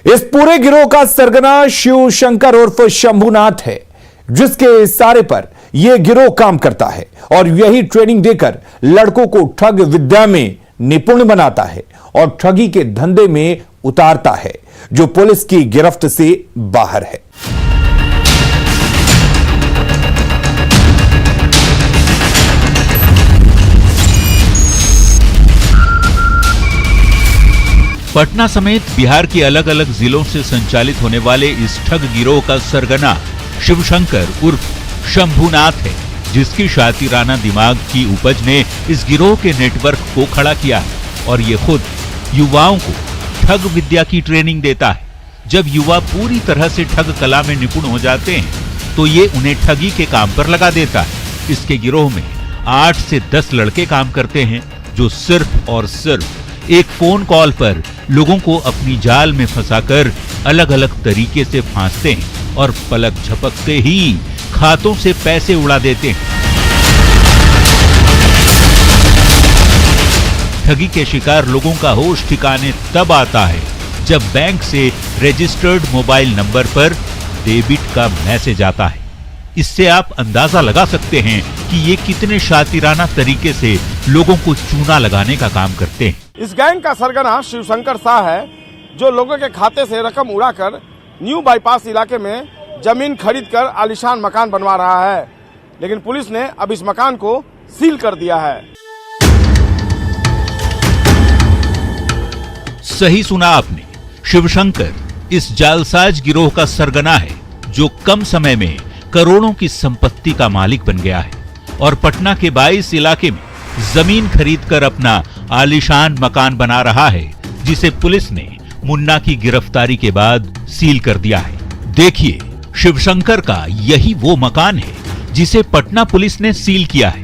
इस पूरे गिरोह का सरगना शिव शंकर उर्फ शंभुनाथ है, जिसके इशारे पर यह गिरोह काम करता है और यही ट्रेनिंग देकर लड़कों को ठग विद्या में निपुण बनाता है और ठगी के धंधे में उतारता है, जो पुलिस की गिरफ्त से बाहर है। पटना समेत बिहार के अलग अलग जिलों से संचालित होने वाले इस ठग गिरोह का सरगना शिवशंकर उर्फ शंभुनाथ है, जिसकी शातिराना दिमाग की उपज ने इस गिरोह के नेटवर्क को खड़ा किया है और ये खुद युवाओं को ठग विद्या की ट्रेनिंग देता है। जब युवा पूरी तरह से ठग कला में निपुण हो जाते हैं तो ये उन्हें ठगी के काम पर लगा देता है। इसके गिरोह में 8 से 10 लड़के काम करते हैं, जो सिर्फ और सिर्फ एक फोन कॉल पर लोगों को अपनी जाल में फंसाकर अलग अलग तरीके से फांसते हैं और पलक झपकते ही खातों से पैसे उड़ा देते हैं। ठगी के शिकार लोगों का होश ठिकाने तब आता है जब बैंक से रजिस्टर्ड मोबाइल नंबर पर डेबिट का मैसेज आता है। इससे आप अंदाजा लगा सकते हैं कि ये कितने शातिराना तरीके से लोगों को चूना लगाने का काम करते हैं। इस गैंग का सरगना शिवशंकर शाह है, जो लोगों के खाते से रकम उड़ाकर न्यू बाईपास इलाके में जमीन खरीदकर आलीशान मकान बनवा रहा है। लेकिन पुलिस ने अब इस मकान को सील कर दिया है। सही सुना आपने, शिवशंकर इस जालसाज गिरोह का सरगना है, जो कम समय में करोड़ों की संपत्ति का मालिक बन गया है और पटना के 22 इलाके में जमीन खरीदकर अपना आलीशान मकान बना रहा है, जिसे पुलिस ने मुन्ना की गिरफ्तारी के बाद सील कर दिया है। देखिए, शिवशंकर का यही वो मकान है जिसे पटना पुलिस ने सील किया है।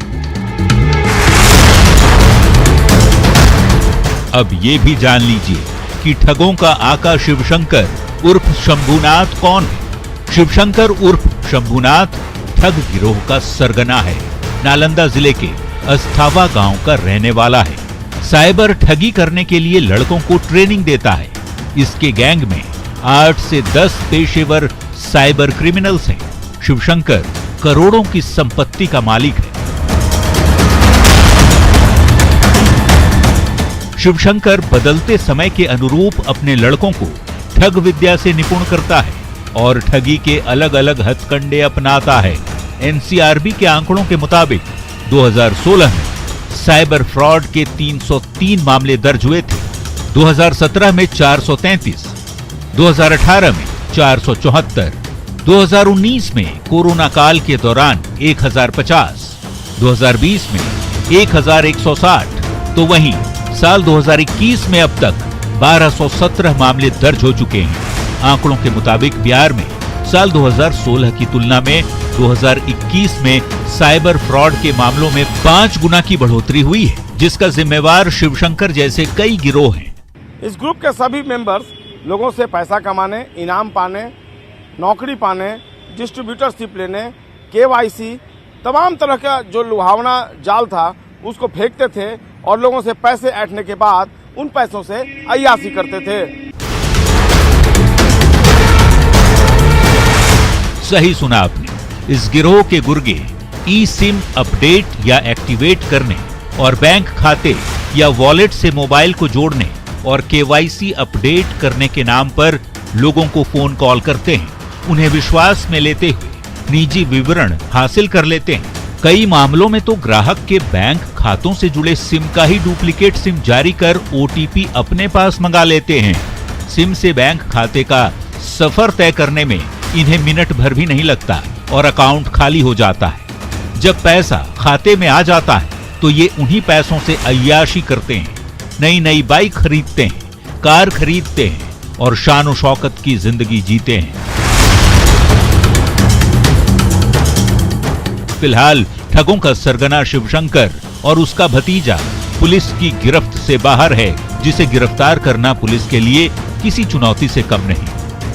अब ये भी जान लीजिए कि ठगों का आका शिवशंकर उर्फ शंभुनाथ कौन है। शिवशंकर उर्फ शंभुनाथ ठग गिरोह का सरगना है। नालंदा जिले के अस्थावा गांव का रहने वाला है। साइबर ठगी करने के लिए लड़कों को ट्रेनिंग देता है। इसके गैंग में 8 से 10 पेशेवर साइबर क्रिमिनल्स हैं। शिवशंकर करोड़ों की संपत्ति का मालिक है। शिवशंकर बदलते समय के अनुरूप अपने लड़कों को ठग विद्या से निपुण करता है और ठगी के अलग अलग हथकंडे अपनाता है। एनसीआरबी के आंकड़ों के मुताबिक 2016 में साइबर फ्रॉड के 303 मामले दर्ज हुए थे, 2017 में 433, 2018 में 474, 2019 में कोरोना काल के दौरान 1050, 2020 में 1160, तो वहीं साल 2021 में अब तक 1217 मामले दर्ज हो चुके हैं। आंकड़ों के मुताबिक बिहार में साल 2016 की तुलना में 2021 में साइबर फ्रॉड के मामलों में 5 गुना की बढ़ोतरी हुई है, जिसका जिम्मेवार शिवशंकर जैसे कई गिरोह हैं। इस ग्रुप के सभी मेंबर्स लोगों से पैसा कमाने, इनाम पाने, नौकरी पाने, डिस्ट्रीब्यूटरशिप लेने, केवाईसी, तमाम तरह का जो लुभावना जाल था उसको फेंकते थे और लोगों से पैसे ऐंठने के बाद उन पैसों से अय्याशी करते थे। सही सुना आपने, इस गिरोह के गुर्गे ई सिम अपडेट या एक्टिवेट करने और बैंक खाते या वॉलेट से मोबाइल को जोड़ने और केवाईसी अपडेट करने के नाम पर लोगों को फोन कॉल करते हैं। उन्हें विश्वास में लेते हुए निजी विवरण हासिल कर लेते हैं। कई मामलों में तो ग्राहक के बैंक खातों से जुड़े सिम का ही डुप्लीकेट सिम जारी कर ओटीपी अपने पास मंगा लेते हैं। सिम से बैंक खाते का सफर तय करने में इन्हें मिनट भर भी नहीं लगता और अकाउंट खाली हो जाता है। जब पैसा खाते में आ जाता है तो ये उन्हीं पैसों से अय्याशी करते हैं, नई नई बाइक खरीदते हैं, कार खरीदते हैं और शान शौकत की जिंदगी जीते हैं। फिलहाल ठगों का सरगना शिवशंकर और उसका भतीजा पुलिस की गिरफ्त से बाहर है, जिसे गिरफ्तार करना पुलिस के लिए किसी चुनौती से कम नहीं।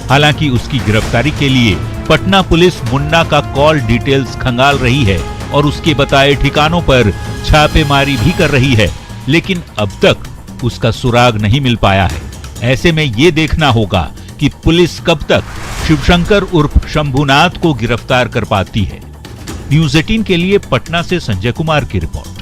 हालांकि उसकी गिरफ्तारी के लिए पटना पुलिस मुन्ना का कॉल डिटेल्स खंगाल रही है और उसके बताए ठिकानों पर छापेमारी भी कर रही है, लेकिन अब तक उसका सुराग नहीं मिल पाया है। ऐसे में ये देखना होगा कि पुलिस कब तक शिवशंकर उर्फ शंभुनाथ को गिरफ्तार कर पाती है। न्यूज़ 18 के लिए पटना से संजय कुमार की रिपोर्ट।